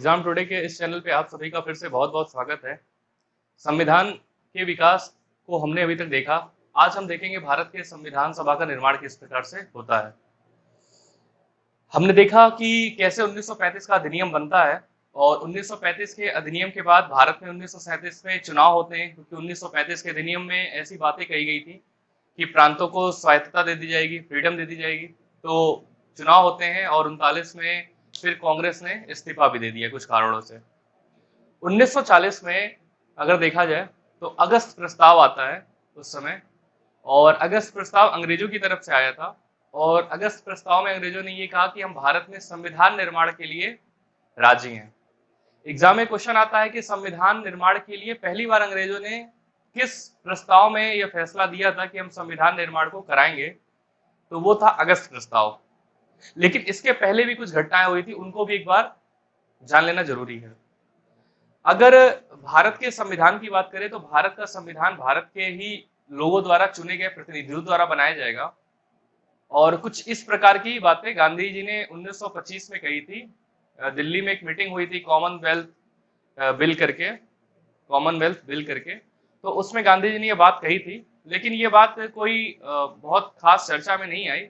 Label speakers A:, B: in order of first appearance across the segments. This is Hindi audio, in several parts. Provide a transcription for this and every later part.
A: एग्जाम टुडे के इस चैनल पे आप सभी का फिर से बहुत बहुत स्वागत है। संविधान के विकास को हमने अभी तक देखा। आज हम देखेंगे भारत के संविधान सभा का निर्माण किस प्रकार से होता है। हमने देखा कि कैसे 1935 का अधिनियम बनता है और 1935 के अधिनियम के बाद भारत में 1937 में चुनाव होते हैं, क्योंकि 1935 के अधिनियम में ऐसी बातें कही गई थी कि प्रांतों को स्वायत्तता दे दी जाएगी, फ्रीडम दे दी जाएगी। तो चुनाव होते हैं और 39 में फिर कांग्रेस ने इस्तीफा भी दे दिया कुछ कारणों से। 1940 में अगर देखा जाए तो अगस्त प्रस्ताव आता है उस समय, और अगस्त प्रस्ताव अंग्रेजों की तरफ से आया था। और अगस्त प्रस्ताव में अंग्रेजों ने ये कहा कि हम भारत में संविधान निर्माण के लिए राजी हैं। एग्जाम में क्वेश्चन आता है कि संविधान निर्माण के लिए पहली बार अंग्रेजों ने किस प्रस्ताव में यह फैसला दिया था कि हम संविधान निर्माण को कराएंगे, तो वो था अगस्त प्रस्ताव। लेकिन इसके पहले भी कुछ घटनाएं हुई थी, उनको भी एक बार जान लेना जरूरी है। अगर भारत के संविधान की बात करें तो भारत का संविधान भारत के ही लोगों द्वारा चुने गए प्रतिनिधियों द्वारा बनाया जाएगा। और कुछ इस प्रकार की बातें गांधी जी ने 1925 में कही थी। दिल्ली में एक मीटिंग हुई थी कॉमनवेल्थ बिल करके, तो उसमें गांधी जी ने यह बात कही थी। लेकिन ये बात कोई बहुत खास चर्चा में नहीं आई।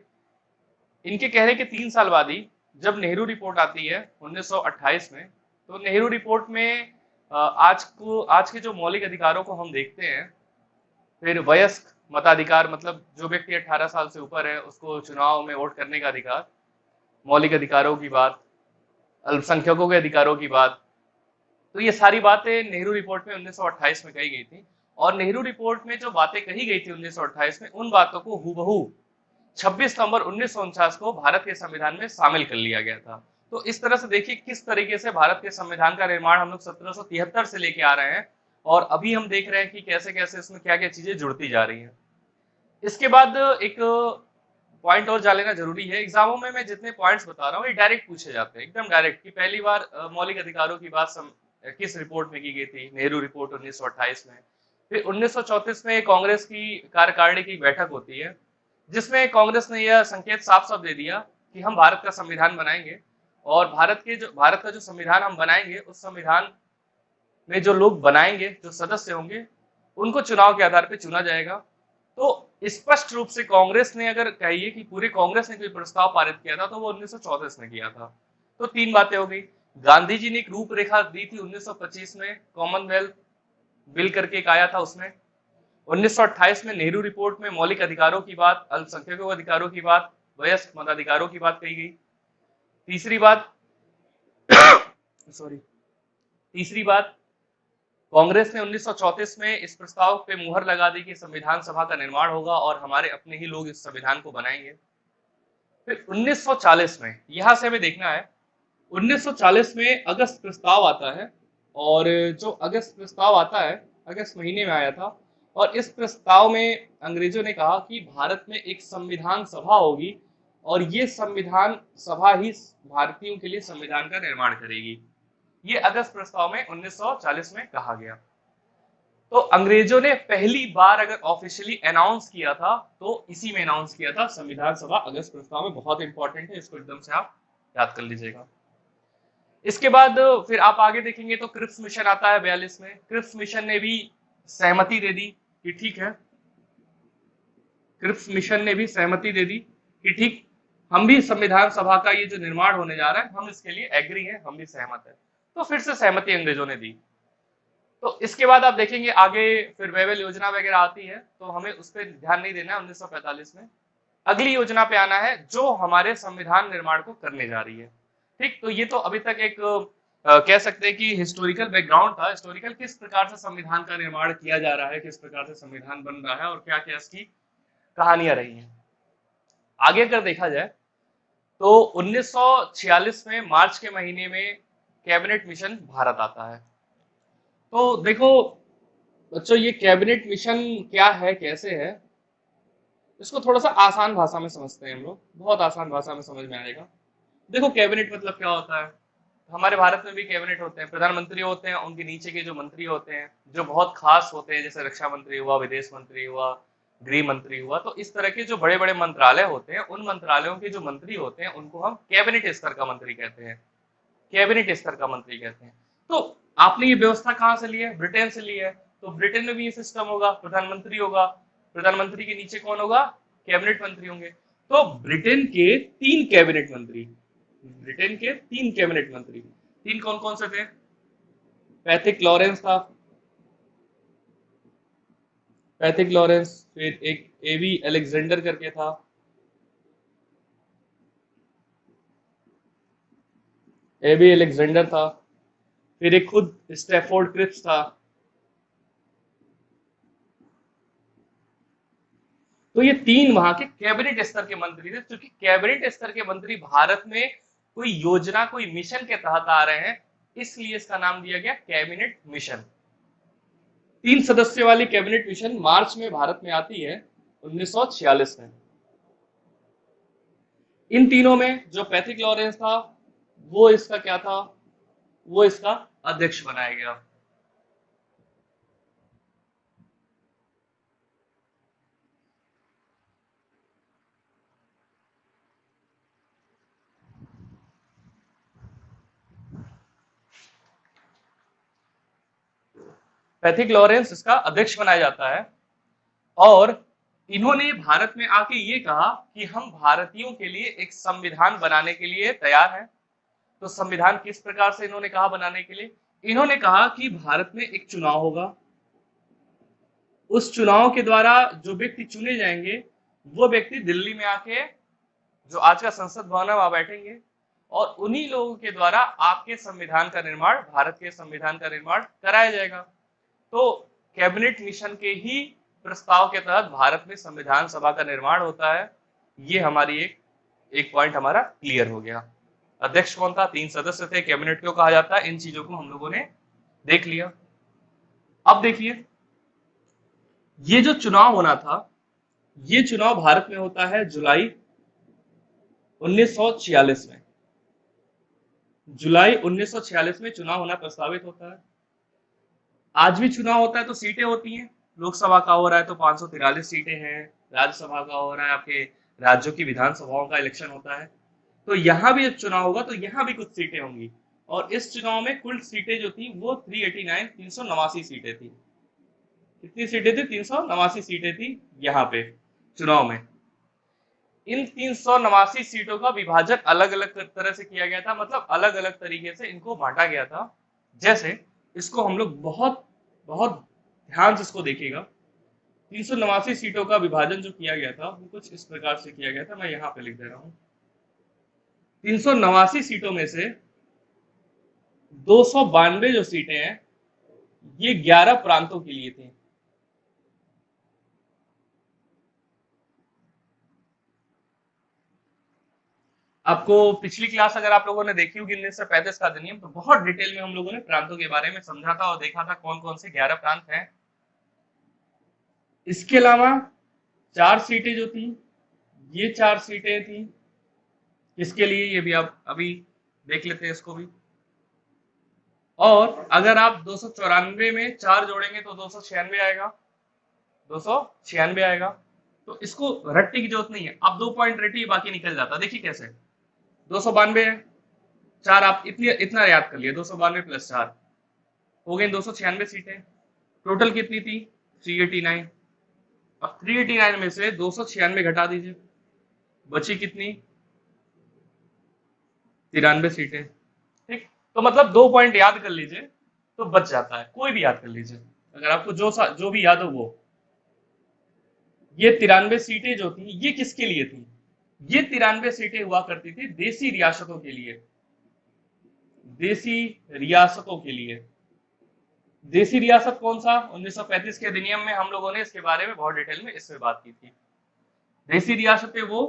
A: इनके कहने के 3 साल बाद ही जब नेहरू रिपोर्ट आती है 1928 में, तो नेहरू रिपोर्ट में आज के जो मौलिक अधिकारों को हम देखते हैं, फिर वयस्क मताधिकार, मतलब जो व्यक्ति 18 साल से ऊपर है उसको चुनाव में वोट करने का अधिकार, मौलिक अधिकारों की बात, अल्पसंख्यकों के अधिकारों की बात, तो ये सारी बातें नेहरू रिपोर्ट में 1928 में कही गई थी। और नेहरू रिपोर्ट में जो बातें कही गई थी 1928 में, उन बातों को हूबहू 26 नवंबर 1949 को भारत के संविधान में शामिल कर लिया गया था। तो इस तरह से देखिए किस तरीके से भारत के संविधान का निर्माण हम लोग 1773 से लेके आ रहे हैं, और अभी हम देख रहे हैं कि कैसे कैसे इसमें क्या क्या चीजें जुड़ती जा रही हैं। इसके बाद एक पॉइंट और जान लेना जरूरी है। एग्जामों में मैं जितने पॉइंट्स बता रहा हूँ ये डायरेक्ट पूछे जाते हैं, एकदम डायरेक्ट, कि पहली बार मौलिक अधिकारों की बात किस रिपोर्ट में की गई थी, नेहरू रिपोर्ट 1928 में। फिर 1934 में कांग्रेस की कार्यकारिणी की बैठक होती है, जिसमें कांग्रेस ने यह संकेत साफ साफ दे दिया कि हम भारत का संविधान बनाएंगे, और भारत का जो संविधान हम बनाएंगे, उस संविधान में जो लोग बनाएंगे, जो सदस्य होंगे, उनको चुनाव के आधार पर चुना जाएगा। तो स्पष्ट रूप से कांग्रेस ने, अगर कहिए कि पूरे कांग्रेस ने कोई प्रस्ताव पारित किया था, तो वो 1934 में किया था। तो 3 बातें हो गई। गांधी जी ने एक रूपरेखा दी थी 1925 में, कॉमनवेल्थ बिल करके एक आया था उसमें। 1928 में नेहरू रिपोर्ट में मौलिक अधिकारों की बात, अल्पसंख्यकों के अधिकारों की बात, वयस्क मताधिकारों की बात कही गई। तीसरी बात सॉरी तीसरी बात, कांग्रेस ने 1934 में इस प्रस्ताव पे मुहर लगा दी कि संविधान सभा का निर्माण होगा और हमारे अपने ही लोग इस संविधान को बनाएंगे। फिर 1940 में, यहां से हमें देखना है, 1940 में अगस्त प्रस्ताव आता है, और जो अगस्त प्रस्ताव आता है अगस्त महीने में आया था। और इस प्रस्ताव में अंग्रेजों ने कहा कि भारत में एक संविधान सभा होगी, और ये संविधान सभा ही भारतीयों के लिए संविधान का निर्माण करेगी। ये अगस्त प्रस्ताव में 1940 में कहा गया। तो अंग्रेजों ने पहली बार अगर ऑफिशियली अनाउंस किया था तो इसी में अनाउंस किया था, संविधान सभा अगस्त प्रस्ताव में। बहुत इंपॉर्टेंट है, इसको एकदम से आप याद कर लीजिएगा। इसके बाद फिर आप आगे देखेंगे तो क्रिप्स मिशन आता है 42 में। क्रिप्स मिशन ने भी सहमति दे दी कि ठीक है, क्रिप्स मिशन ने भी सहमति दे दी कि ठीक, हम भी संविधान सभा का ये जो निर्माण होने जा रहा है, हम इसके लिए एग्री हैं, हम भी सहमत हैं। तो फिर से सहमति अंग्रेजों ने दी। तो इसके बाद आप देखेंगे आगे फिर वेवेल योजना वगैरह आती है, तो हमें उस पर ध्यान नहीं देना है 1945 में। अगली योजना पे आना है जो हमारे संविधान निर्माण को करने जा रही है। ठीक, तो ये तो अभी तक एक कह सकते हैं कि हिस्टोरिकल बैकग्राउंड था, हिस्टोरिकल किस प्रकार से संविधान का निर्माण किया जा रहा है, किस प्रकार से संविधान बन रहा है, और क्या क्या इसकी कहानियां रही हैं। आगे अगर देखा जाए तो 1946 में मार्च के महीने में कैबिनेट मिशन भारत आता है। तो देखो बच्चों, ये कैबिनेट मिशन क्या है, कैसे है, इसको थोड़ा सा आसान भाषा में समझते हैं हम लोग, बहुत आसान भाषा में समझ में आएगा। देखो कैबिनेट मतलब क्या होता है। हमारे भारत में भी कैबिनेट होते हैं, प्रधानमंत्री होते हैं, उनके नीचे के जो मंत्री होते हैं जो बहुत खास होते हैं, जैसे रक्षा मंत्री हुआ, विदेश मंत्री हुआ, गृह मंत्री हुआ। तो इस तरह के जो बड़े बड़े मंत्रालय होते हैं, उन मंत्रालयों के जो मंत्री होते हैं उनको हम कैबिनेट स्तर का मंत्री कहते हैं। कैबिनेट स्तर का मंत्री कहते हैं। तो आपने ये व्यवस्था कहाँ से ली है? ब्रिटेन से ली है। तो ब्रिटेन में भी ये सिस्टम होगा, प्रधानमंत्री होगा, प्रधानमंत्री के नीचे कौन होगा? कैबिनेट मंत्री होंगे। तो ब्रिटेन के 3 कैबिनेट मंत्री, ब्रिटेन के 3 कैबिनेट मंत्री, 3 कौन कौन से थे? पैथिक लॉरेंस था, पैथिक लॉरेंस, फिर एक एवी अलेक्जेंडर करके था, एवी अलेक्जेंडर था, फिर एक खुद स्टैफोर्ड क्रिप्स था। तो ये 3 वहां के कैबिनेट स्तर के मंत्री थे। क्योंकि कैबिनेट स्तर के मंत्री भारत में कोई योजना, कोई मिशन के तहत आ रहे हैं, इसलिए इसका नाम दिया गया कैबिनेट मिशन। 3 सदस्य वाली कैबिनेट मिशन मार्च में भारत में आती है 1946 में। इन तीनों में जो पैथिक लॉरेंस था वो इसका क्या था? वो इसका अध्यक्ष बनाया गया। पैथिक लॉरेंस इसका अध्यक्ष बनाया जाता है और इन्होंने भारत में आके ये कहा कि हम भारतीयों के लिए एक संविधान बनाने के लिए तैयार हैं। तो संविधान किस प्रकार से इन्होंने कहा बनाने के लिए? इन्होंने कहा कि भारत में एक चुनाव होगा, उस चुनाव के द्वारा जो व्यक्ति चुने जाएंगे वो व्यक्ति दिल्ली में आके, जो आज का संसद भवन है, वहां बैठेंगे और उन्हीं लोगों के द्वारा आपके संविधान का निर्माण, भारत के संविधान का निर्माण कराया जाएगा। तो कैबिनेट मिशन के ही प्रस्ताव के तहत भारत में संविधान सभा का निर्माण होता है। ये हमारी एक पॉइंट हमारा क्लियर हो गया। अध्यक्ष कौन था? 3 सदस्य थे। कैबिनेट क्यों कहा जाता है? इन चीजों को हम लोगों ने देख लिया। अब देखिए, ये जो चुनाव होना था, ये चुनाव भारत में होता है जुलाई 1946 में। जुलाई 1946 में चुनाव होना प्रस्तावित होता है। आज भी चुनाव होता है तो सीटें होती हैं। लोकसभा का हो रहा है तो 543 सीटें हैं, राज्यसभा का हो रहा है, आपके राज्यों की विधानसभाओं का इलेक्शन होता है। तो यहाँ भी जब चुनाव होगा तो यहाँ भी कुछ सीटें होंगी और इस चुनाव में कुल सीटें जो थी वो 389 सीटें थी। कितनी सीटें थी? 389 सीटें थी यहाँ पे चुनाव में। इन 389 सीटों का विभाजन अलग अलग तरह से किया गया था, मतलब अलग अलग तरीके से इनको बांटा गया था। जैसे इसको हम लोग बहुत बहुत ध्यान से इसको देखिएगा। 389 सीटों का विभाजन जो किया गया था वो कुछ इस प्रकार से किया गया था, मैं यहाँ पे लिख दे रहा हूँ। 389 सीटों में से 292 जो सीटें हैं ये 11 प्रांतों के लिए थी। आपको पिछली क्लास अगर आप लोगों ने देखी होगी 1935 का अधिनियम, तो बहुत डिटेल में हम लोगों ने प्रांतों के बारे में समझा था और देखा था कौन कौन से 11 प्रांत हैं। इसके अलावा 4 सीटें जो थी, ये 4 सीटें थी किसके लिए, ये भी आप अभी देख लेते हैं इसको भी। और अगर आप 294 में 4 जोड़ेंगे तो 296 आएगा, 296 आएगा। तो इसको रटने की जरूरत नहीं है, आप 2 पॉइंट रटिए, बाकी निकल जाता। देखिए कैसे, 292 है, 4 आप इतना याद कर लिए, 292 प्लस 4 हो गई 296 सीटें। टोटल कितनी थी? 389। अब 389 में से 296 घटा दीजिए, बची कितनी? 93 सीटें। ठीक, तो मतलब 2 पॉइंट याद कर लीजिए तो बच जाता है, कोई भी याद कर लीजिए अगर आपको जो भी याद हो वो। ये 93 सीटें जो थी ये किसके लिए थी? ये 93 सीटें हुआ करती थी देसी रियासतों के लिए, देसी रियासतों के लिए। देसी रियासत कौन सा? 1935 के अधिनियम में हम लोगों ने इसके बारे में बहुत डिटेल में इसमें बात की थी। देसी रियासतें वो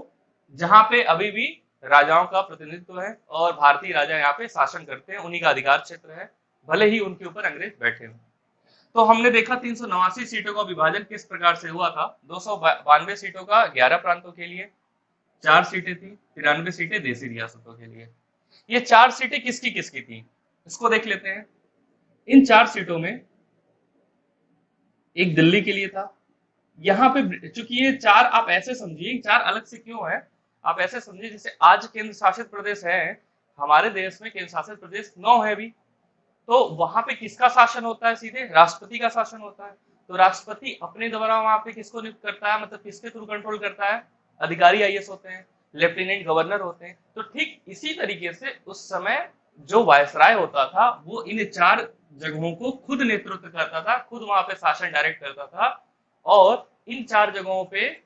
A: जहां पे अभी भी राजाओं का प्रतिनिधित्व है और भारतीय राजा यहाँ पे शासन करते हैं, उन्हीं का अधिकार क्षेत्र है, भले ही उनके ऊपर अंग्रेज बैठे हो। तो हमने देखा 389 सीटों का विभाजन किस प्रकार से हुआ था। 292 सीटों का 11 प्रांतों के लिए 4 सीटें थी, 93 सीटें देसी रियासतों के लिए। ये 4 सीटें किसकी किसकी थी इसको देख लेते हैं। इन 4 सीटों में एक दिल्ली के लिए था। यहाँ पे चूंकि ये 4 आप ऐसे समझिए, 4 अलग से क्यों है, आप ऐसे समझिए जैसे आज केंद्र शासित प्रदेश है हमारे देश में केंद्र शासित प्रदेश 9 है भी, तो वहां पे किसका शासन होता है? सीधे राष्ट्रपति का शासन होता है। तो राष्ट्रपति अपने द्वारा वहां पे किसको नियुक्त करता है, मतलब किसके थ्रू कंट्रोल करता है? अधिकारी आईएएस होते हैं, लेफ्टिनेंट गवर्नर होते हैं। तो ठीक इसी तरीके से उस समय जो वायसराय होता था वो इन 4 जगहों को खुद नेतृत्व करता था, खुद वहां पे शासन डायरेक्ट करता था, और इन 4 जगहों पे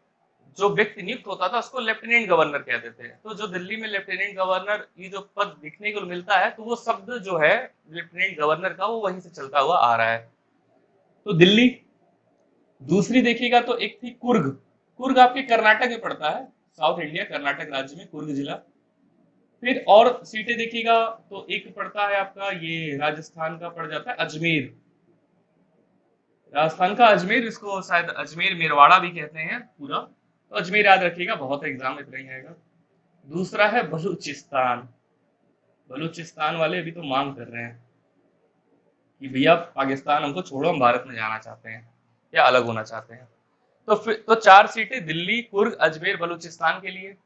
A: जो व्यक्ति नियुक्त होता था उसको लेफ्टिनेंट गवर्नर कहते थे। तो जो दिल्ली में लेफ्टिनेंट गवर्नर ये जो पद दिखने को मिलता है, तो वो शब्द जो है लेफ्टिनेंट गवर्नर का वो वहीं से चलता हुआ आ रहा है। तो दिल्ली। दूसरी देखिएगा तो एक थी कुर्ग। कुर्ग आपके कर्नाटक में पड़ता है, साउथ इंडिया, कर्नाटक राज्य में कुर्ग जिला। फिर और सीटें देखिएगा तो एक पड़ता है आपका ये राजस्थान का पड़ जाता है अजमेर। राजस्थान का अजमेर, इसको शायद अजमेर मेरवाड़ा भी कहते हैं पूरा, तो अजमेर याद रखिएगा, बहुत एग्जाम इतना ही आएगा। दूसरा है बलूचिस्तान। बलूचिस्तान वाले अभी तो मांग कर रहे हैं कि भैया पाकिस्तान हमको छोड़ो, हम भारत में जाना चाहते हैं या अलग होना चाहते हैं। तो फिर तो 4 सीटें दिल्ली, कुर्ग, अजमेर, बलूचिस्तान के लिए,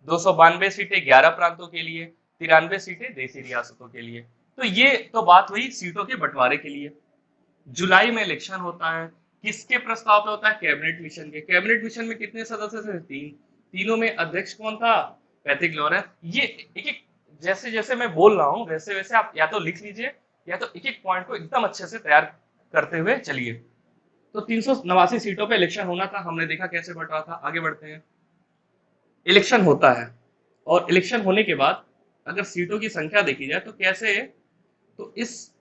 A: 292 सीटें 11 प्रांतों के लिए, 93 सीटें देसी रियासतों के लिए। तो ये तो बात हुई सीटों के बंटवारे के लिए। जुलाई में इलेक्शन होता है, किसके प्रस्ताव पे होता है? कैबिनेट मिशन के। कैबिनेट मिशन में कितने सदस्य थे? 3। तीनों में अध्यक्ष कौन था? Patrick Lawrence. ये एक एक जैसे जैसे मैं बोल रहा हूं वैसे वैसे आप या तो लिख लीजिए या तो एक एक पॉइंट को एकदम अच्छे से तैयार करते हुए चलिए। तो 389 सीटों पे इलेक्शन होना था, हमने देखा कैसे बढ़ रहा था। आगे बढ़ते हैं। इलेक्शन होता है और इलेक्शन होने के बाद अगर सीटों की संख्या देखी जाए तो कैसे है, तो इस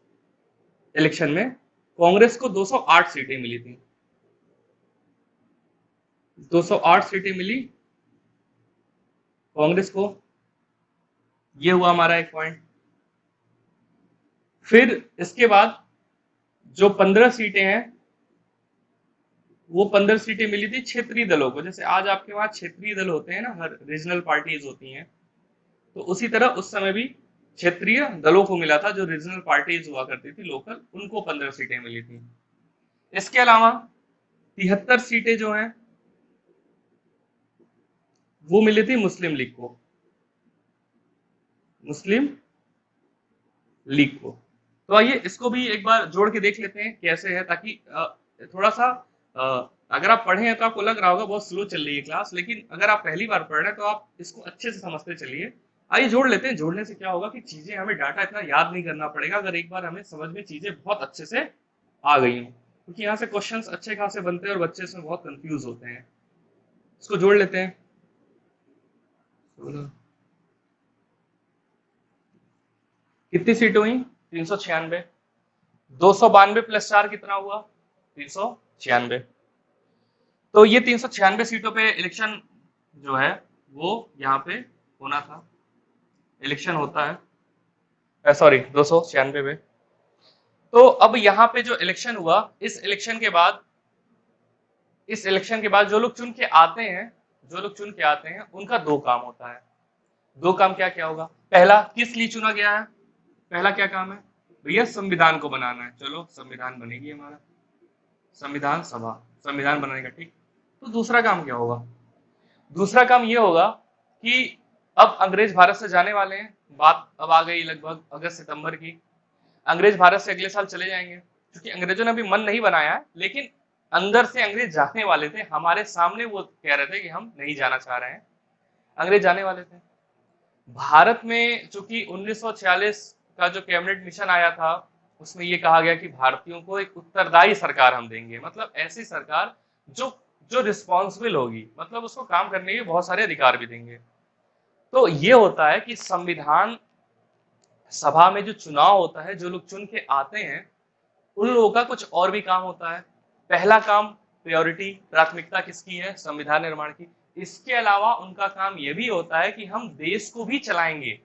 A: इलेक्शन में कांग्रेस को 208 सीटें मिली थी। 208 सीटें मिली कांग्रेस को, ये हुआ हमारा एक पॉइंट। फिर इसके बाद जो 15 सीटें हैं वो 15 सीटें मिली थी क्षेत्रीय दलों को। जैसे आज आपके वहां क्षेत्रीय दल होते हैं ना, हर रीजनल पार्टीज होती हैं, तो उसी तरह उस समय भी क्षेत्रीय दलों को मिला था, जो रीजनल पार्टीज हुआ करती थी लोकल, उनको 15 सीटें मिली थी। इसके अलावा 73 सीटें जो हैं वो मिली थी मुस्लिम लीग को। मुस्लिम लीग को। तो आइए इसको भी एक बार जोड़ के देख लेते हैं कैसे है, ताकि थोड़ा सा अगर आप पढ़े हैं तो आपको लग रहा होगा बहुत स्लो चल रही है क्लास, लेकिन अगर आप पहली बार पढ़ रहे हैं तो आप इसको अच्छे से समझते चलिए। आइए जोड़ लेते हैं। जोड़ने से क्या होगा कि चीजें हमें डाटा इतना याद नहीं करना पड़ेगा, अगर एक बार हमें समझ में चीजें बहुत अच्छे से आ गई हों, क्योंकि यहाँ से क्वेश्चंस अच्छे खासे बनते हैं और बच्चे इसमें बहुत कंफ्यूज होते हैं। इसको जोड़ लेते हैं। कितनी सीटें हुई? 396। 292 प्लस 4 कितना हुआ? 396। तो ये 396 सीटों पे इलेक्शन जो है वो यहाँ पे होना था, इलेक्शन होता है, सॉरी 296 पे। तो अब यहाँ पे जो इलेक्शन हुआ, इस इलेक्शन के बाद जो लोग चुन के आते हैं उनका 2 काम होता है। 2 काम क्या क्या होगा? पहला, किस लिए चुना गया है? पहला क्या काम है भैया? संविधान को बनाना है। चलो संविधान बनेगी हमारा, संविधान सभा, संविधान बनाने का, ठीक। तो दूसरा काम क्या होगा? दूसरा काम ये होगा कि अब अंग्रेज भारत से जाने वाले हैं, बात अब आ गई लगभग अगस्त सितंबर की। अंग्रेज भारत से अगले साल चले जाएंगे, क्योंकि अंग्रेजों ने अभी मन नहीं बनाया है, लेकिन अंदर से अंग्रेज जाने वाले थे। हमारे सामने वो कह रहे थे कि हम नहीं जाना चाह रहे हैं, अंग्रेज जाने वाले थे। भारत में चूंकि 1946 का जो कैबिनेट मिशन आया था उसमें ये कहा गया कि भारतीयों को एक उत्तरदायी सरकार हम देंगे, मतलब ऐसी सरकार जो रिस्पॉन्सिबल होगी, मतलब उसको काम करने के बहुत सारे अधिकार भी देंगे। तो ये होता है कि संविधान सभा में जो चुनाव होता है, जो लोग चुन के आते हैं उन लोगों का कुछ और भी काम होता है। पहला काम, प्रायोरिटी, प्राथमिकता किसकी है? संविधान निर्माण की। इसके अलावा उनका काम यह भी होता है कि हम देश को भी चलाएंगे,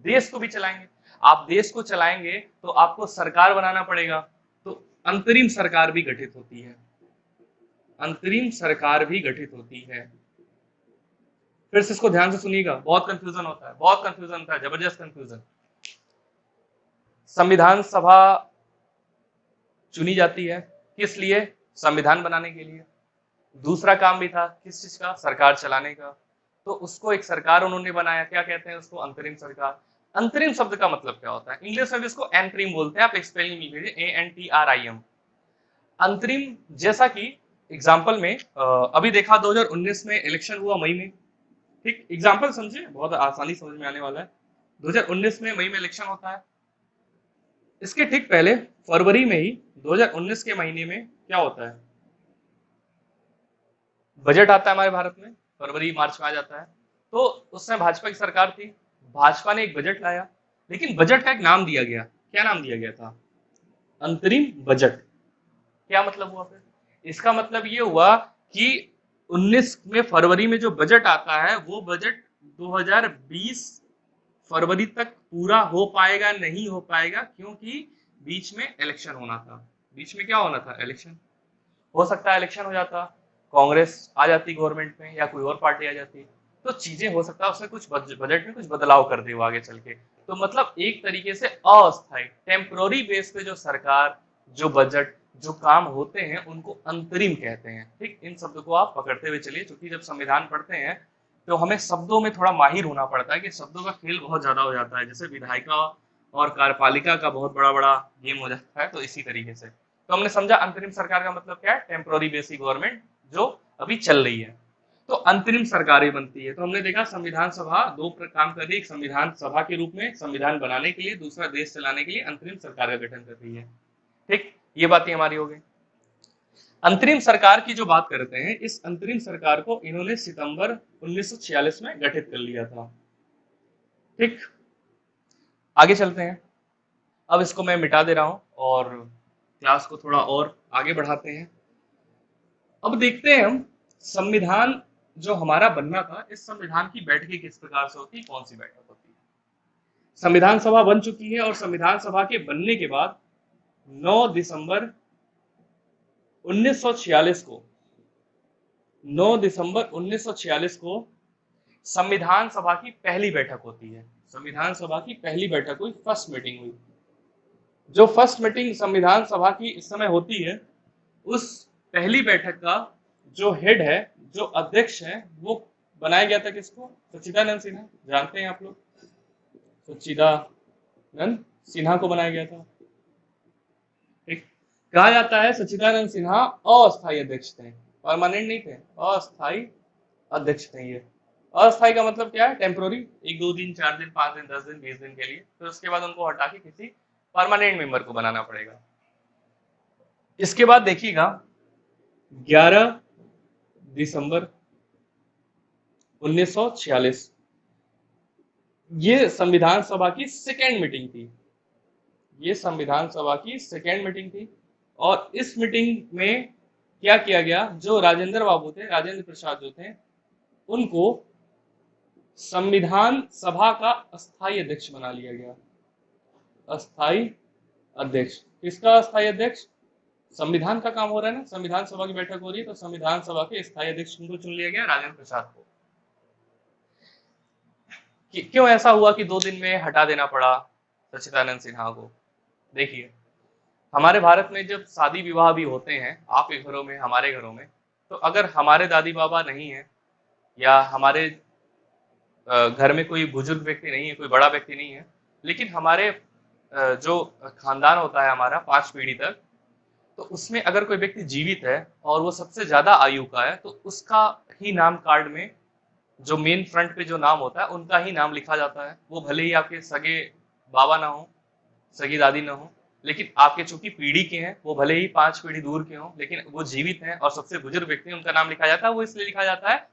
A: देश को भी चलाएंगे। आप देश को चलाएंगे तो आपको सरकार बनाना पड़ेगा, तो अंतरिम सरकार भी गठित होती है, अंतरिम सरकार भी गठित होती है। फिर से इसको ध्यान से सुनिएगा, बहुत कंफ्यूजन होता है, बहुत कंफ्यूजन होता है, जबरदस्त कंफ्यूजन। संविधान सभा चुनी जाती है, किस लिए? संविधान बनाने के लिए। दूसरा काम भी था किस चीज का? सरकार चलाने का। तो उसको एक सरकार उन्होंने बनाया, क्या कहते हैं उसको? अंतरिम सरकार। अंतरिम शब्द का मतलब क्या होता है? इंग्लिश में भी इसको एंटरिम बोलते हैं, आप स्पेलिंग लिख लीजिए ANTRIM। अंतरिम, जैसा कि एग्जाम्पल में अभी देखा 2019 में इलेक्शन हुआ मई में, ठीक, एग्जाम्पल समझे, बहुत आसानी समझ में आने वाला है। 2019 में मई में इलेक्शन होता है, इसके ठीक पहले फरवरी में ही 2019 के महीने में क्या होता है? बजट आता है हमारे भारत में, फरवरी मार्च में आ जाता है। तो उस समय भाजपा की सरकार थी, भाजपा ने एक बजट लाया, लेकिन बजट का एक नाम दिया गया। क्या नाम दिया गया था? अंतरिम बजट। क्या मतलब हुआ फिर? इसका मतलब ये हुआ कि 19 में फरवरी में जो बजट आता है वो बजट 2020 फरवरी तक पूरा हो पाएगा नहीं हो पाएगा, क्योंकि बीच में इलेक्शन होना था। बीच में क्या होना था? इलेक्शन। हो सकता है इलेक्शन हो जाता, कांग्रेस आ जाती गवर्नमेंट में या कोई और पार्टी आ जाती, तो चीजें हो सकता है उसमें कुछ बजट में कुछ बदलाव कर दे वो आगे चल के। तो मतलब एक तरीके से अस्थायी टेम्पोररी बेस पे जो सरकार, जो बजट, जो काम होते हैं उनको अंतरिम कहते हैं। ठीक, इन शब्दों को आप पकड़ते हुए चलिए, क्योंकि जब संविधान पढ़ते हैं तो हमें शब्दों में थोड़ा माहिर होना पड़ता है कि शब्दों का खेल बहुत ज्यादा हो जाता है, जैसे विधायिका और कार्यपालिका का बहुत बड़ा बड़ा गेम हो जाता है, तो इसी तरीके से। तो हमने समझा अंतरिम सरकार का मतलब क्या है? टेम्पोररी बेसिक गवर्नमेंट जो अभी चल रही है, तो अंतरिम सरकारें बनती है। तो हमने देखा संविधान सभा दो काम कर रही है, एक संविधान सभा के रूप में संविधान बनाने के लिए, दूसरा देश चलाने के लिए अंतरिम सरकार का गठन कर रही है। ठीक, ये बातें हमारी हो गई। अंतरिम सरकार की जो बात करते हैं, इस अंतरिम सरकार को इन्होंने सितंबर 1946 में गठित कर लिया था। ठीक, आगे चलते हैं। अब इसको मैं मिटा दे रहा हूं और क्लास को थोड़ा और आगे बढ़ाते हैं। अब देखते हैं हम संविधान जो हमारा बनना था, इस संविधान की बैठकें किस प्रकार से होती, कौन सी बैठक होती है। संविधान सभा बन चुकी है और संविधान सभा के बनने के बाद 9 दिसंबर 1946 को 9 दिसंबर 1946 को संविधान सभा की पहली बैठक होती है। संविधान सभा की पहली बैठक हुई, फर्स्ट मीटिंग हुई। जो फर्स्ट मीटिंग संविधान सभा की इस समय होती है, उस पहली बैठक का जो हेड है, जो अध्यक्ष है, वो बनाया गया था किसको? सच्चिदानंद सिन्हा। जानते हैं आप लोग, सच्चिदानंद सिन्हा को बनाया गया था। ठीक, कहा जाता है सच्चिदानंद सिन्हा अस्थायी अध्यक्ष थे, परमानेंट नहीं थे, अस्थायी अध्यक्ष थे। ये अस्थायी का मतलब क्या है? टेम्पोररी, 1 2 दिन 4 दिन 5 दिन 10 दिन 20 दिन के लिए, फिर उसके बाद उनको हटा के किसी परमानेंट मेंबर को बनाना पड़ेगा। इसके बाद देखिएगा 11 दिसंबर 1946 ये संविधान सभा की सेकेंड मीटिंग थी। ये संविधान सभा की सेकेंड मीटिंग थी और इस मीटिंग में क्या किया गया? जो राजेंद्र बाबू थे, राजेंद्र प्रसाद जो थे, उनको संविधान सभा का अस्थायी अध्यक्ष बना लिया गया। अस्थायी अध्यक्ष, किसका अस्थायी अध्यक्ष? संविधान का काम हो रहा है ना, संविधान सभा की बैठक हो रही है, तो संविधान सभा के स्थायी अध्यक्ष को चुन लिया गया, राजेंद्र प्रसाद को। क्यों ऐसा हुआ कि 2 दिन में हटा देना पड़ा सच्चिदानंद सिन्हा को? देखिए, हमारे भारत में जब शादी विवाह भी होते हैं, आपके घरों में, हमारे घरों में, तो अगर हमारे दादी बाबा नहीं है या हमारे घर में कोई बुजुर्ग व्यक्ति नहीं है, कोई बड़ा व्यक्ति नहीं है, लेकिन हमारे जो खानदान होता है हमारा 5 पीढ़ी तक, तो उसमें अगर कोई व्यक्ति जीवित है और वो सबसे ज्यादा आयु का है, तो उसका ही नाम कार्ड में जो मेन फ्रंट पे जो नाम होता है उनका ही नाम लिखा जाता है। वो भले ही आपके सगे बाबा ना हो, सगी दादी ना हो, लेकिन आपके चूंकि पीढ़ी के हैं, वो भले ही 5 पीढ़ी दूर के हों, लेकिन वो जीवित हैं और सबसे बुजुर्ग व्यक्ति, उनका नाम लिखा जाता है। वो इसलिए लिखा जाता है,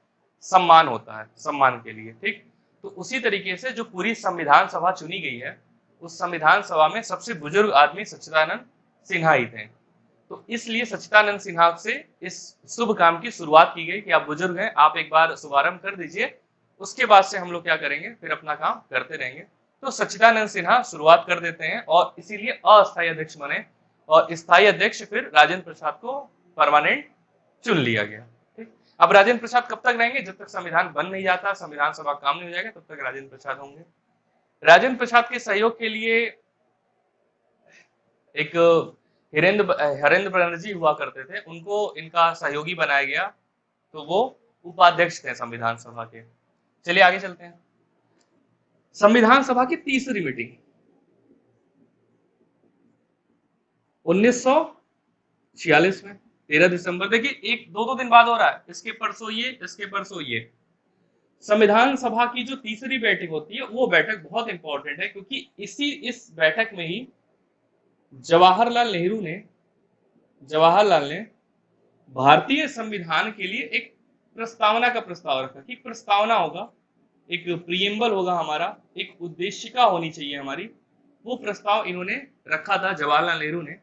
A: सम्मान होता है, सम्मान के लिए। ठीक, तो उसी तरीके से जो पूरी संविधान सभा चुनी गई है, उस संविधान सभा में सबसे बुजुर्ग आदमी सच्चिदानंद सिन्हा ही थे। तो इसलिए सच्चिदानंद सिन्हा से इस शुभ काम की शुरुआत की गई कि आप बुजुर्ग हैं, आप एक बार शुभारंभ कर दीजिए, उसके बाद से हम लोग क्या करेंगे, फिर अपना काम करते रहेंगे। तो सच्चिदानंद सिन्हा शुरुआत कर देते हैं और इसीलिए अस्थायी अध्यक्ष बने और स्थायी अध्यक्ष फिर राजेंद्र प्रसाद को परमानेंट चुन लिया गया। ठीक, अब राजेंद्र प्रसाद कब तक रहेंगे? जब तक संविधान बन नहीं जाता, संविधान सभा काम नहीं हो जाएगा, तब तक राजेंद्र प्रसाद होंगे। राजेंद्र प्रसाद के सहयोग के लिए एक हरेंद्र बनर्जी हुआ करते थे, उनको इनका सहयोगी बनाया गया, तो वो उपाध्यक्ष थे संविधान सभा के। चलिए आगे चलते हैं। संविधान सभा की तीसरी मीटिंग 1946 में 13 दिसंबर। देखिए एक दो दिन बाद हो रहा है, इसके परसों ये, इसके परसों ये। संविधान सभा की जो तीसरी बैठक होती है वो बैठक बहुत इंपॉर्टेंट है, क्योंकि इस बैठक में ही जवाहरलाल ने भारतीय संविधान के लिए एक प्रस्तावना का प्रस्ताव रखा कि प्रस्तावना होगा, एक प्रीएम्बल होगा हमारा, एक उद्देशिका होनी चाहिए हमारी। वो प्रस्ताव इन्होंने रखा था, जवाहरलाल नेहरू ने,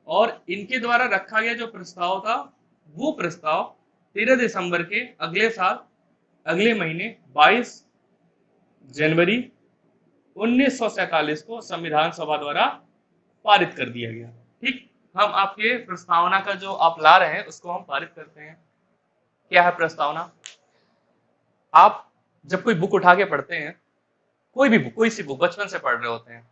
A: और इनके द्वारा रखा गया जो प्रस्ताव था वो प्रस्ताव 13 दिसंबर के अगले महीने 22 जनवरी 1947 को संविधान सभा द्वारा पारित कर दिया गया। ठीक, हम आपके प्रस्तावना का जो आप ला रहे हैं उसको हम पारित करते हैं। क्या है प्रस्तावना? आप जब कोई बुक उठा के पढ़ते हैं, कोई भी बुक, कोई सी बुक बचपन से पढ़ रहे होते हैं,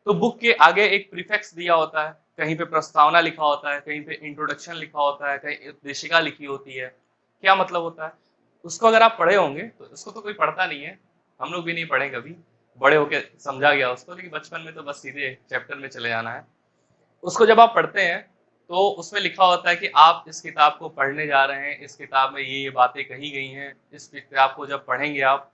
A: तो बुक के आगे एक प्रीफिक्स दिया होता है, कहीं पे प्रस्तावना लिखा होता है, कहीं पे इंट्रोडक्शन लिखा होता है, कहीं उद्देशिका लिखी होती है। क्या मतलब होता है उसको? अगर आप पढ़े होंगे तो इसको तो कोई पढ़ता नहीं है, हम लोग भी नहीं पढ़े कभी, बड़े होके समझा गया उसको, लेकिन बचपन में तो बस सीधे चैप्टर में चले जाना है। उसको जब आप पढ़ते हैं तो उसमें लिखा होता है कि आप इस किताब को पढ़ने जा रहे हैं, इस किताब में ये बातें कही गई हैं, इस किताब को जब पढ़ेंगे आप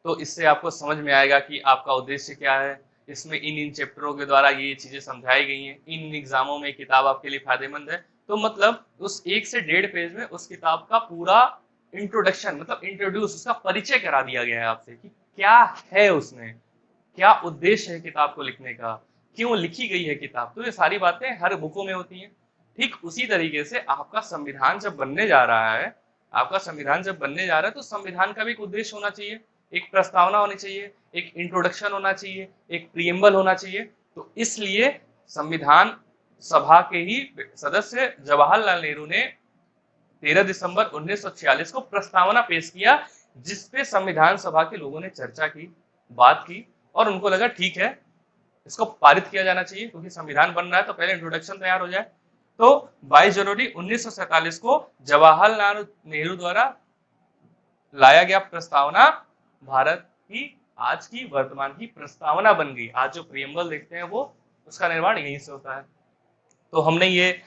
A: तो इससे आपको समझ में आएगा कि आपका उद्देश्य क्या है, इसमें इन चैप्टरों के द्वारा ये चीजें समझाई गई हैं, इन एग्जामों में किताब आपके लिए फायदेमंद है। तो मतलब उस 1 से 1.5 पेज में उस किताब का पूरा इंट्रोडक्शन, मतलब इंट्रोड्यूस, उसका परिचय करा दिया गया है आपसे कि क्या है उसमें, क्या उद्देश्य है किताब को लिखने का, क्यों लिखी गई है किताब। तो ये सारी बातें हर बुकों में होती हैं। ठीक उसी तरीके से आपका संविधान जब बनने जा रहा है, तो संविधान का भी एक उद्देश्य होना चाहिए, एक प्रस्तावना होनी चाहिए, एक इंट्रोडक्शन होना चाहिए, एक प्रीएम्बल होना चाहिए। तो इसलिए संविधान सभा के ही सदस्य जवाहरलाल नेहरू ने 13 दिसंबर 1946 को प्रस्तावना पेश किया, जिसपे संविधान सभा के लोगों ने चर्चा की, बात की, और उनको लगा ठीक है इसको पारित किया जाना चाहिए, क्योंकि संविधान बन रहा है तो पहले इंट्रोडक्शन तैयार हो जाए। तो 22 जनवरी 1947 को जवाहरलाल नेहरू द्वारा लाया गया प्रस्तावना भारत की आज की वर्तमान की प्रस्तावना बन गई। आज जो प्रीएम्बल देखते हैं वो उसका निर्माण यहीं से होता है। तो हमने ये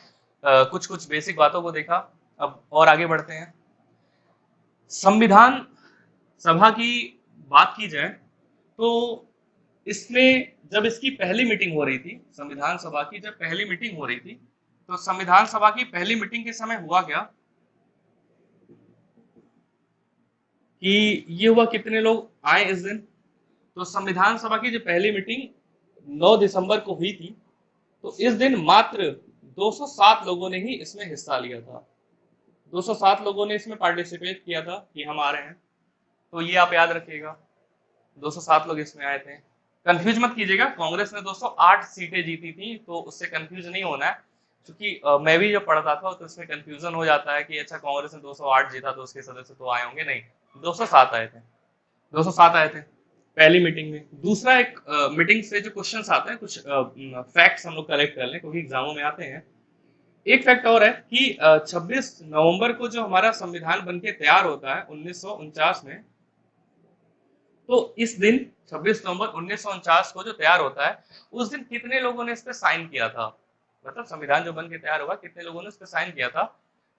A: कुछ बेसिक बातों को देखा। अब और आगे बढ़ते हैं। संविधान सभा की बात की जाए तो इसमें जब इसकी पहली मीटिंग हो रही थी, संविधान सभा की जब पहली मीटिंग हो रही थी, तो संविधान सभा की पहली मीटिंग के समय हुआ क्या कि ये हुआ, कितने लोग आए इस दिन? तो संविधान सभा की जो पहली मीटिंग 9 दिसंबर को हुई थी, तो इस दिन मात्र 207 लोगों ने ही इसमें हिस्सा लिया था। 207 लोगों ने इसमें पार्टिसिपेट किया था कि हम आ रहे हैं। तो ये आप याद रखिएगा, 207 लोग इसमें आए थे। कंफ्यूज मत कीजिएगा, कांग्रेस ने 208 सीटें जीती थी, तो उससे कंफ्यूज नहीं होना है, क्योंकि मैं भी जब पढ़ता था तो इसमें कंफ्यूजन हो जाता है कि अच्छा कांग्रेस ने 208 जीता तो उसके सदस्य तो आए होंगे। नहीं, 207 आए थे, 207 आए थे पहली मीटिंग में। दूसरा, एक मीटिंग से जो क्वेश्चंस आते हैं, कुछ फैक्ट्स हम लोग कलेक्ट कर लें, क्योंकि एग्जामों में आते हैं। एक फैक्ट और है कि 26 नवंबर को जो हमारा संविधान बनके तैयार होता है 1949 में, तो इस दिन 26 नवंबर 1949 को जो तैयार होता है, उस दिन कितने लोगों ने इस पे साइन किया था? मतलब संविधान जो बन के तैयार हुआ, कितने लोगों ने इस पे साइन किया था?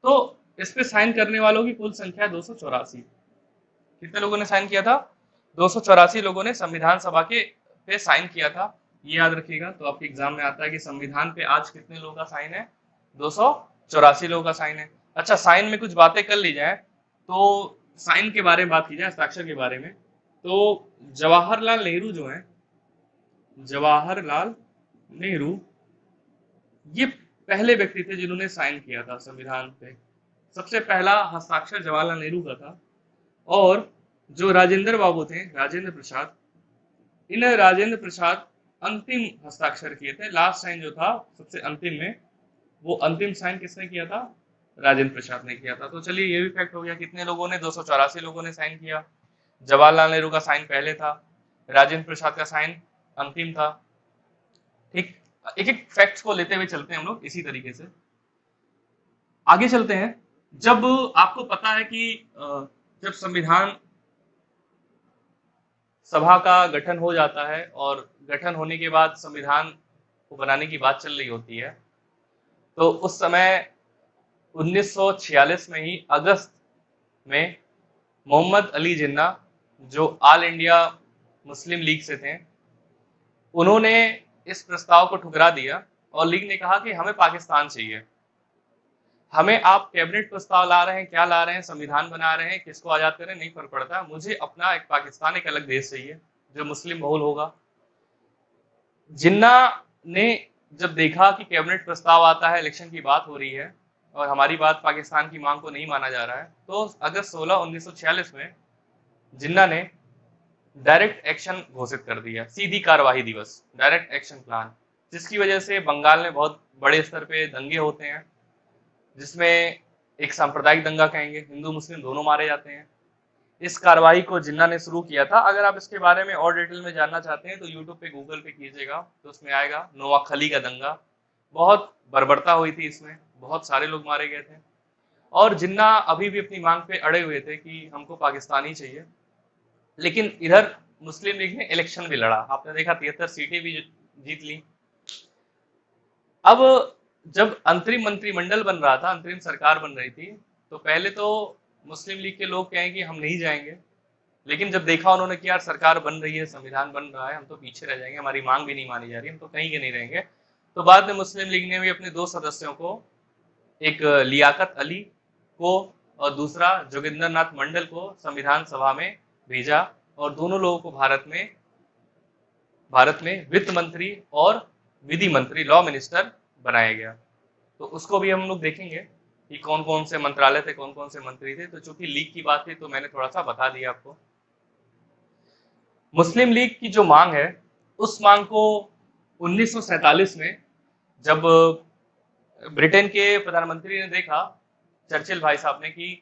A: तो इस पे साइन करने वालों की कुल संख्या 284। कितने लोगों ने साइन किया था? 284 लोगों ने संविधान सभा के पे साइन किया था। ये याद रखिएगा। तो आपके एग्जाम में आता है कि संविधान पे आज कितने लोगों का साइन है? 284 लोगों का साइन है। अच्छा, साइन में कुछ बातें कर ली जाए, तो साइन के बारे में बात की जाए, हस्ताक्षर के बारे में, तो जवाहरलाल नेहरू जो है, जवाहरलाल नेहरू ये पहले व्यक्ति थे जिन्होंने साइन किया था संविधान पे। सबसे पहला हस्ताक्षर जवाहरलाल नेहरू का था। और जो राजेंद्र बाबू थे, राजेंद्र प्रसाद, इन राजेंद्र प्रसाद अंतिम हस्ताक्षर किए थे। लास्ट साइन जो था सबसे अंतिम में, वो अंतिम साइन किसने किया था? राजेंद्र प्रसाद ने किया था। तो चलिए ये भी फैक्ट हो गया। कितने लोगों ने? 284 लोगों ने साइन किया। जवाहरलाल नेहरू का साइन पहले था, राजेंद्र प्रसाद का साइन अंतिम था। ठीक, एक एक फैक्ट्स को लेते हुए चलते हैं हम लोग इसी तरीके से आगे चलते हैं। जब आपको पता है कि जब संविधान सभा का गठन हो जाता है और गठन होने के बाद संविधान को बनाने की बात चल रही होती है। तो उस समय 1946 में ही अगस्त में मोहम्मद अली जिन्ना, जो ऑल इंडिया मुस्लिम लीग से थे, उन्होंने इस प्रस्ताव को ठुकरा दिया और लीग ने कहा कि हमें पाकिस्तान चाहिए। हमें आप कैबिनेट प्रस्ताव ला रहे हैं, क्या ला रहे हैं, संविधान बना रहे हैं, किसको आजाद करें, नहीं फर्क पड़ता, मुझे अपना एक पाकिस्तान, एक अलग देश चाहिए जो मुस्लिम बहुल होगा। जिन्ना ने जब देखा कि कैबिनेट प्रस्ताव आता है, इलेक्शन की बात हो रही है और हमारी बात पाकिस्तान की मांग को नहीं माना जा रहा है, तो अगस्त 16 1946 में जिन्ना ने डायरेक्ट एक्शन घोषित कर दिया, सीधी कार्यवाही दिवस, डायरेक्ट एक्शन प्लान, जिसकी वजह से बंगाल में बहुत बड़े स्तर पे दंगे होते हैं, जिसमें एक सांप्रदायिक दंगा कहेंगे, हिंदू मुस्लिम दोनों मारे जाते हैं। इस कार्रवाई को जिन्ना ने शुरू किया था। अगर आप इसके बारे में और डिटेल में जानना चाहते हैं तो यूट्यूब पे, गूगल पे कीजिएगा तो उसमें आएगा नोआखली का दंगा। बहुत बर्बरता हुई थी इसमें, बहुत सारे लोग मारे गए थे और जिन्ना अभी भी अपनी मांग पे अड़े हुए थे कि हमको पाकिस्तान ही चाहिए। लेकिन इधर मुस्लिम लीग ने इलेक्शन भी लड़ा, आपने देखा 73 सीटें भी जीत ली। अब जब अंतरिम मंत्रिमंडल बन रहा था, अंतरिम सरकार बन रही थी, तो पहले तो मुस्लिम लीग के लोग कहें कि हम नहीं जाएंगे, लेकिन जब देखा उन्होंने कि यार सरकार बन रही है, संविधान बन रहा है, हम तो पीछे रह जाएंगे, हमारी मांग भी नहीं मानी जा रही, हम तो कहीं के नहीं रहेंगे, तो बाद में मुस्लिम लीग ने भी अपने 2 सदस्यों को, एक लियाकत अली को और दूसरा जोगिंदर नाथ मंडल को संविधान सभा में भेजा और दोनों लोगों को भारत में वित्त मंत्री और विधि मंत्री, लॉ मिनिस्टर बनाया गया। तो उसको भी हम लोग देखेंगे कि कौन कौन से मंत्रालय थे, कौन कौन से मंत्री थे। तो चूंकि लीग की बात थी तो मैंने थोड़ा सा बता दिया आपको। मुस्लिम लीग की जो मांग है, उस मांग को 1947 में जब ब्रिटेन के प्रधानमंत्री ने देखा, चर्चिल भाई साहब ने, कि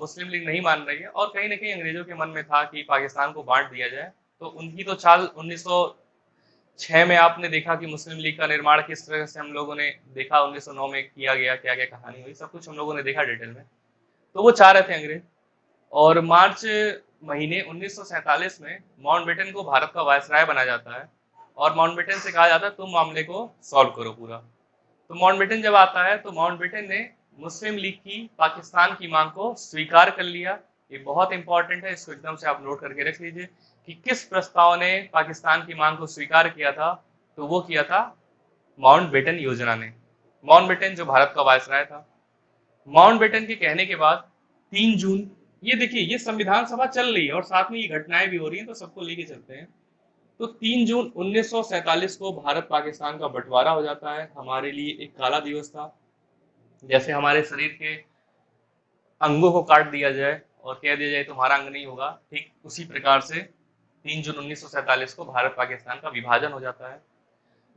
A: मुस्लिम लीग नहीं मान रही है और कहीं ना कहीं अंग्रेजों के मन में था कि पाकिस्तान को बांट दिया जाए, तो उनकी तो चाल 1906 में आपने देखा कि मुस्लिम लीग का निर्माण किस तरह से हम लोगों ने देखा, 1909 में किया गया, क्या क्या कहानी हुई, सब कुछ हम लोगों ने देखा डिटेल में। तो वो चाह रहे थे अंग्रेज, और मार्च महीने 1947 में माउंटबेटन को भारत का वायसराय बनाया जाता है और माउंटबेटन से कहा जाता है तुम मामले को सॉल्व करो पूरा। तो माउंटबेटन जब आता है तो माउंटबेटन ने मुस्लिम लीग की पाकिस्तान की मांग को स्वीकार कर लिया। ये बहुत इंपॉर्टेंट है, इसको एकदम से आप नोट करके रख लीजिए कि किस प्रस्ताव ने पाकिस्तान की मांग को स्वीकार किया था। तो वो किया था माउंटबेटन योजना ने। माउंटबेटन जो भारत का वायसराय था, माउंटबेटन के कहने के बाद 3 जून, ये देखिए ये संविधान सभा चल रही है और साथ में ये घटनाएं भी हो रही हैं, तो सबको लेके चलते हैं। तो 3 जून 1947 को भारत पाकिस्तान का बंटवारा हो जाता है। हमारे लिए एक काला दिवस था, जैसे हमारे शरीर के अंगों को काट दिया जाए और कह दिया जाए तुम्हारा अंग नहीं होगा, ठीक उसी प्रकार से 3 जून 1947 को भारत पाकिस्तान का विभाजन हो जाता है।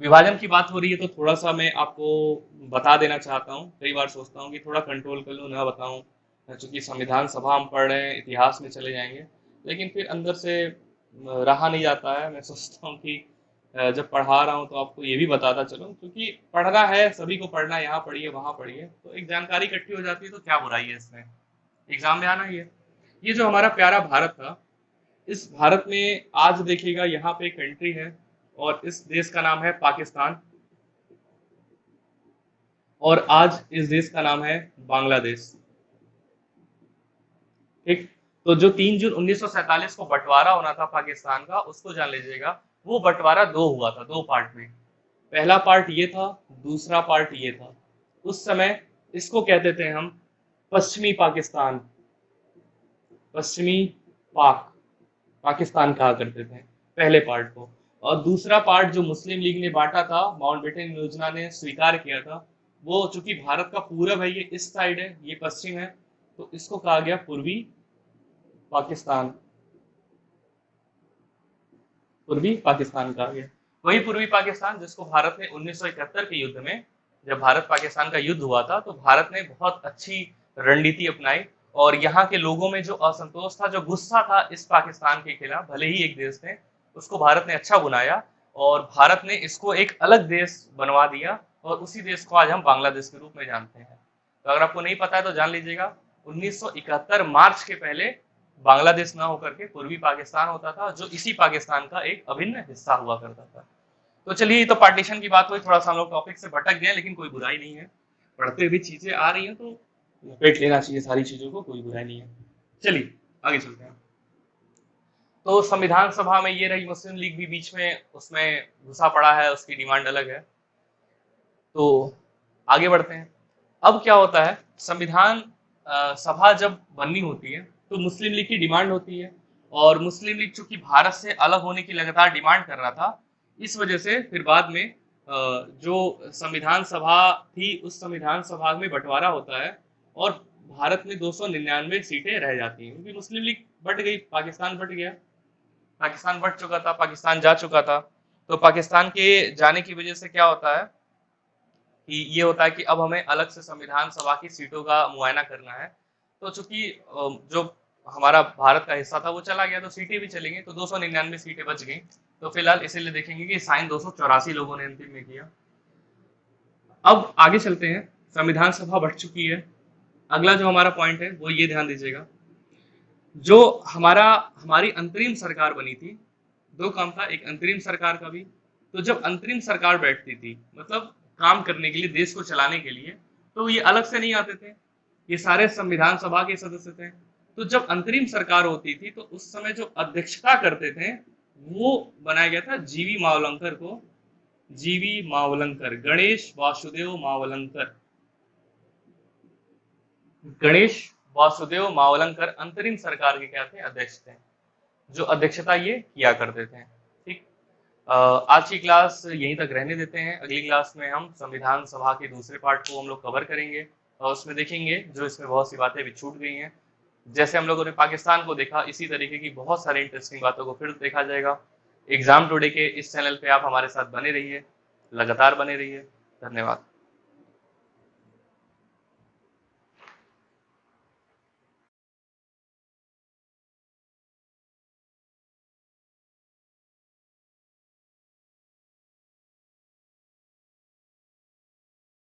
A: विभाजन की बात हो रही है तो थोड़ा सा मैं आपको बता देना चाहता हूँ। कई बार सोचता हूँ कि थोड़ा कंट्रोल कर लूँ, ना बताऊँ, चूंकि संविधान सभा हम पढ़ रहे हैं, इतिहास में चले जाएंगे, लेकिन फिर अंदर से रहा नहीं जाता है। मैं सोचता हूँ कि जब पढ़ा रहा हूँ तो आपको ये भी बताता चलूँ, क्योंकि पढ़ना है, सभी को पढ़ना है, यहाँ पढ़िए वहाँ पढ़िए, तो एक जानकारी इकट्ठी हो जाती है, तो क्या बुराई है इसमें, एग्जाम में आना ही है। ये जो हमारा प्यारा भारत था, इस भारत में आज देखिएगा यहाँ पे एक कंट्री है और इस देश का नाम है पाकिस्तान, और आज इस देश का नाम है बांग्लादेश। ठीक, तो जो 3 जून 1947 को बंटवारा होना था पाकिस्तान का, उसको जान लीजिएगा। वो बंटवारा 2 हुआ था, 2 पार्ट में। पहला पार्ट ये था, दूसरा पार्ट ये था। उस समय इसको कहते थे हम पश्चिमी पाकिस्तान, पश्चिमी पाकिस्तान कहा करते थे पहले पार्ट को। और दूसरा पार्ट जो मुस्लिम लीग ने बांटा था, माउंटबेटन योजना ने स्वीकार किया था, वो चूंकि भारत का पूरब है, ये इस साइड है, ये पश्चिम है, तो इसको कहा गया पूर्वी पाकिस्तान। पूर्वी पाकिस्तान कहा गया, वही पूर्वी पाकिस्तान जिसको भारत ने 1971 के युद्ध में, जब भारत पाकिस्तान का युद्ध हुआ था, तो भारत ने बहुत अच्छी रणनीति अपनाई और यहाँ के लोगों में जो असंतोष था, जो गुस्सा था इस पाकिस्तान के खिलाफ, भले ही एक देश थे, उसको भारत ने अच्छा बुनाया और भारत ने इसको एक अलग देश बनवा दिया और उसी देश को आज हम बांग्लादेश के रूप में जानते हैं। तो अगर आपको नहीं पता है तो जान लीजिएगा, 1971 मार्च के पहले बांग्लादेश ना होकर के पूर्वी पाकिस्तान होता था, जो इसी पाकिस्तान का एक अभिन्न हिस्सा हुआ करता था। तो चलिए, ये तो पार्टीशन की बात हुई, थोड़ा सा हम लोग टॉपिक से भटक गए, लेकिन कोई बुराई नहीं है, पढ़ते हुए चीजें आ रही हैं तो लपेट लेना चाहिए सारी चीजों को, कोई बुराई नहीं है। चलिए आगे चलते हैं। तो संविधान सभा में ये रही, मुस्लिम लीग भी बीच में उसमें घुसा पड़ा है, उसकी डिमांड अलग है। तो आगे बढ़ते हैं। अब क्या होता है, संविधान सभा जब बननी होती है तो मुस्लिम लीग की डिमांड होती है, और मुस्लिम लीग चूंकि भारत से अलग होने की लगातार डिमांड कर रहा था, इस वजह से फिर बाद में जो संविधान सभा थी, उस संविधान सभा में बंटवारा होता है और भारत में 299 सीटें रह जाती हैं, क्योंकि मुस्लिम लीग बट गई, पाकिस्तान बट गया, पाकिस्तान बट चुका था, पाकिस्तान जा चुका था। तो पाकिस्तान के जाने की वजह से क्या होता है कि ये होता है कि अब हमें अलग से संविधान सभा की सीटों का मुआयना करना है। तो चूंकि जो हमारा भारत का हिस्सा था वो चला गया, तो सीटें भी चलेंगी, तो 299 सीटें बच गई। तो फिलहाल इसीलिए देखेंगे कि साइन 284 लोगों ने अंतिम में किया। अब आगे चलते हैं, संविधान सभा बढ़ चुकी है। अगला जो हमारा पॉइंट है वो ये ध्यान दीजिएगा, जो हमारी अंतरिम सरकार बनी थी, दो काम था, एक अंतरिम सरकार का भी। तो जब अंतरिम सरकार बैठती थी, मतलब काम करने के लिए, देश को चलाने के लिए, तो ये अलग से नहीं आते थे, ये सारे संविधान सभा के सदस्य थे। तो जब अंतरिम सरकार होती थी तो उस समय जो अध्यक्षता करते थे वो बनाया गया था जीवी मावलंकर को, जीवी मावलंकर, गणेश वासुदेव मावलंकर, गणेश वासुदेव मावलंकर अंतरिम सरकार के क्या थे, अध्यक्ष थे, जो अध्यक्षता ये किया करते थे। ठीक, आज की क्लास यहीं तक रहने देते हैं। अगली क्लास में हम संविधान सभा के दूसरे पार्ट को हम लोग कवर करेंगे और उसमें देखेंगे जो इसमें बहुत सी बातें भी छूट गई हैं। जैसे हम लोगों ने पाकिस्तान को देखा, इसी तरीके की बहुत सारी इंटरेस्टिंग बातों को फिर देखा जाएगा। एग्जाम टुडे के इस चैनल पे आप हमारे साथ बने रहिए, लगातार बने रहिए। धन्यवाद।